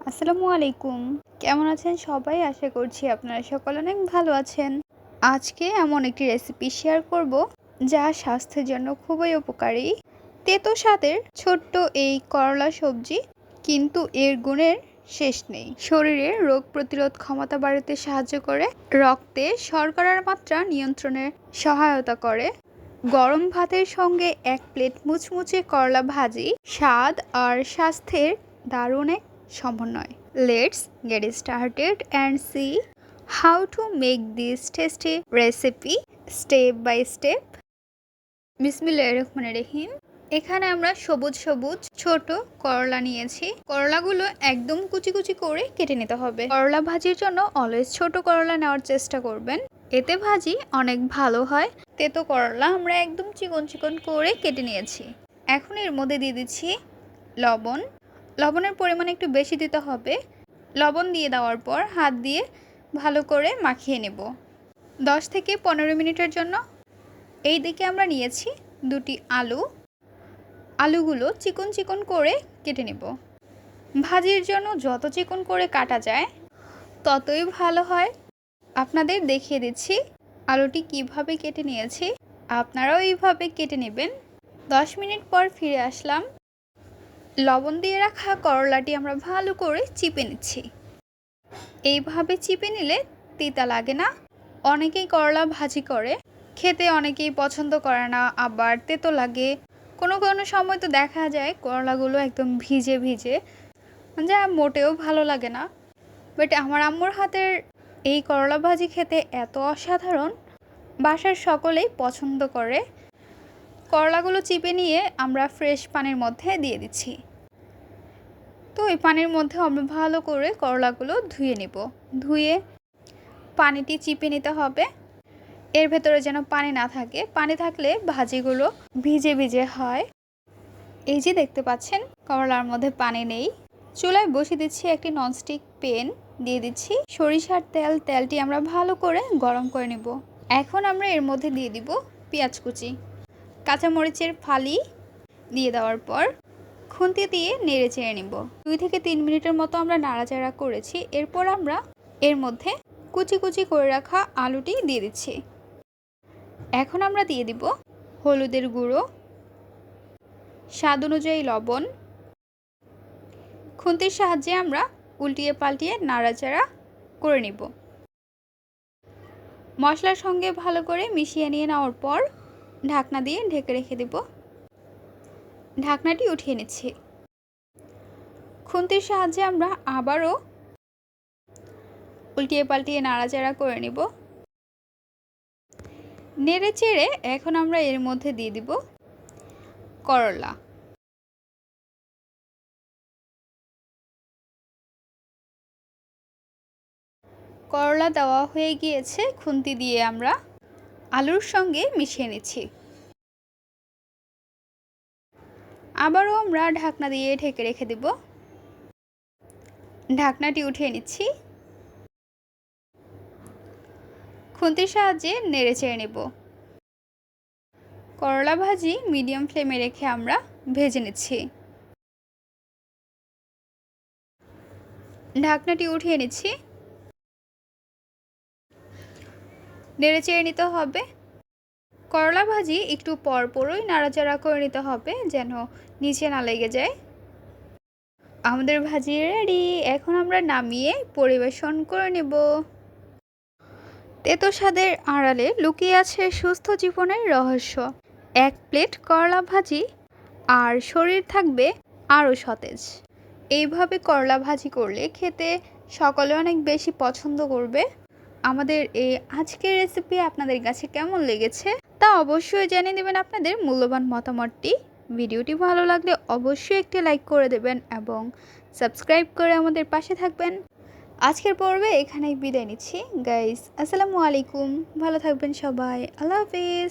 আসসালামু আলাইকুম। কেমন আছেন সবাই? আশা করছি আপনারা সকলে অনেক ভালো আছেন। আজকে এমন একটি রেসিপি শেয়ার করব যা স্বাস্থ্যের জন্য খুবই উপকারী। তেতো স্বাদের ছোট্ট এই করলা সবজি, কিন্তু এর গুণের শেষ নেই। শরীরে রোগ প্রতিরোধ ক্ষমতা বাড়াতে সাহায্য করে, রক্তে শর্করার মাত্রা নিয়ন্ত্রণে সহায়তা করে। গরম ভাতের সঙ্গে এক প্লেট মুচমুচে করলা ভাজি স্বাদ আর স্বাস্থ্যের দারুণ এক সমন্বয়। Let's get started and see how to make this tasty recipe step by step. বিসমিল্লাহির রহমানির রহিম। এখানে আমরা সবুজ সবুজ ছোট করলা নিয়েছি। করলাগুলো একদম কুচি কুচি করে কেটে নিতে হবে। করলা ভাজির জন্য অলওয়েজ ছোট করলা নেওয়ার চেষ্টা করবেন, এতে ভাজি অনেক ভালো হয়। তেতো করলা আমরা একদম চিকন চিকন করে কেটে নিয়েছি। এখন এর মধ্যে দিয়ে দিচ্ছি লবণ। লবণের পরিমাণ একটু বেশি দিতে হবে। লবণ দিয়ে দেওয়ার পর হাত দিয়ে ভালো করে মাখিয়ে নেব 10 থেকে 15 মিনিটের জন্য। এই দিকে আমরা নিয়েছি দুটি আলু। আলুগুলো চিকন চিকন করে কেটে নেব। ভাজির জন্য যত চিকন করে কাটা যায় ততই ভালো হয়। আপনাদের দেখিয়ে দিচ্ছি আলুটি কিভাবে কেটে নিয়েছি, আপনারাও এইভাবে কেটে নেবেন। 10 মিনিট পর ফিরে আসলাম। লবণ দিয়ে রাখা করলাটি আমরা ভালো করে চিপে নিচ্ছি। এইভাবে চিপে নিলে তিতা লাগে না। অনেকেই করলা ভাজি করে, খেতে অনেকেই পছন্দ করে না, আবার তেতো লাগে। কোনো কোনো সময় তো দেখা যায় করলাগুলো একদম ভিজে ভিজে, যা মোটেও ভালো লাগে না। বাট আমার আম্মুর হাতের এই করলা ভাজি খেতে এত অসাধারণ, বাসার সকলেই পছন্দ করে। করলাগুলো চিপে নিয়ে আমরা ফ্রেশ পানির মধ্যে দিয়ে দিচ্ছি। তো এই পানির মধ্যে আমরা ভালো করে করলাগুলো ধুয়ে নেব। ধুয়ে পানিটি চিপে নিতে হবে। এর ভেতরে যেন পানি না থাকে, পানি থাকলে ভাজিগুলো ভিজে ভিজে হয়। এই যে দেখতে পাচ্ছেন করলার মধ্যে পানি নেই। চুলায় বসিয়ে দিচ্ছি একটি ননস্টিক প্যান, দিয়ে দিচ্ছি সরিষার তেল। তেলটি আমরা ভালো করে গরম করে নেব। এখন আমরা এর মধ্যে দিয়ে দিব পেঁয়াজ কুচি, কাঁচামরিচের ফালি দিয়ে দেওয়ার পর খুন্তি দিয়ে নেড়ে চেড়ে নিব। 2 থেকে 3 মিনিটের মতো আমরা নাড়াচাড়া করেছি। এরপর আমরা এর মধ্যে কুচি কুচি করে রাখা আলুটি দিয়ে দিচ্ছি। এখন আমরা দিয়ে দিব হলুদের গুঁড়ো, স্বাদ অনুযায়ী লবণ। খুন্তির সাহায্যে আমরা উল্টিয়ে পাল্টিয়ে নাড়াচাড়া করে নিব। মশলার সঙ্গে ভালো করে মিশিয়ে নিয়ে নেওয়ার পর ঢাকনা দিয়ে ঢেকে রেখে দেব। ঢাকনাটি উঠিয়ে নিচ্ছি। খুন্তির সাহায্যে আমরা আবারও উল্টিয়ে পাল্টিয়ে নাড়াচাড়া করে নিব। নেড়ে চেড়ে এখন আমরা এর মধ্যে দিয়ে দিব করলা। করলা দেওয়া হয়ে গিয়েছে। খুন্তি দিয়ে আমরা আলুর সঙ্গে মিশিয়ে নিচ্ছি। আবারও আমরা ঢাকনা দিয়ে ঢেকে রেখে দেব। ঢাকনাটি উঠিয়ে নিচ্ছি। খুন্তির সাহায্যে নেড়ে চেড়ে নেব। করলা ভাজি মিডিয়াম ফ্লেমে রেখে আমরা ভেজে নিচ্ছি। ঢাকনাটি উঠিয়ে নিচ্ছি। নেড়ে চেড়ে নিতে হবে। করলা ভাজি একটু পরপরই নাড়াচাড়া করে নিতে হবে যেন নিচে না লেগে যায়। আমাদের ভাজি রেডি। এখন আমরা নামিয়ে পরিবেশন করে নেব। তেতো স্বাদের আড়ালে লুকিয়ে আছে সুস্থ জীবনের রহস্য। এক প্লেট করলা ভাজি আর শরীর থাকবে আরও সতেজ। এইভাবে করলা ভাজি করলে খেতে সকলে অনেক বেশি পছন্দ করবে। আমাদের এই আজকের রেসিপি আপনাদের কাছে কেমন লেগেছে তা অবশ্যই জানিয়ে দেবেন আপনাদের মূল্যবান মতামতটি। ভিডিওটি ভালো লাগলে অবশ্যই একটি লাইক করে দেবেন এবং সাবস্ক্রাইব করে আমাদের পাশে থাকবেন। আজকের পর্বে এখানেই বিদায় নিচ্ছি গাইস। আসসালামু আলাইকুম। ভালো থাকবেন সবাই। আল্লাহ হাফিজ।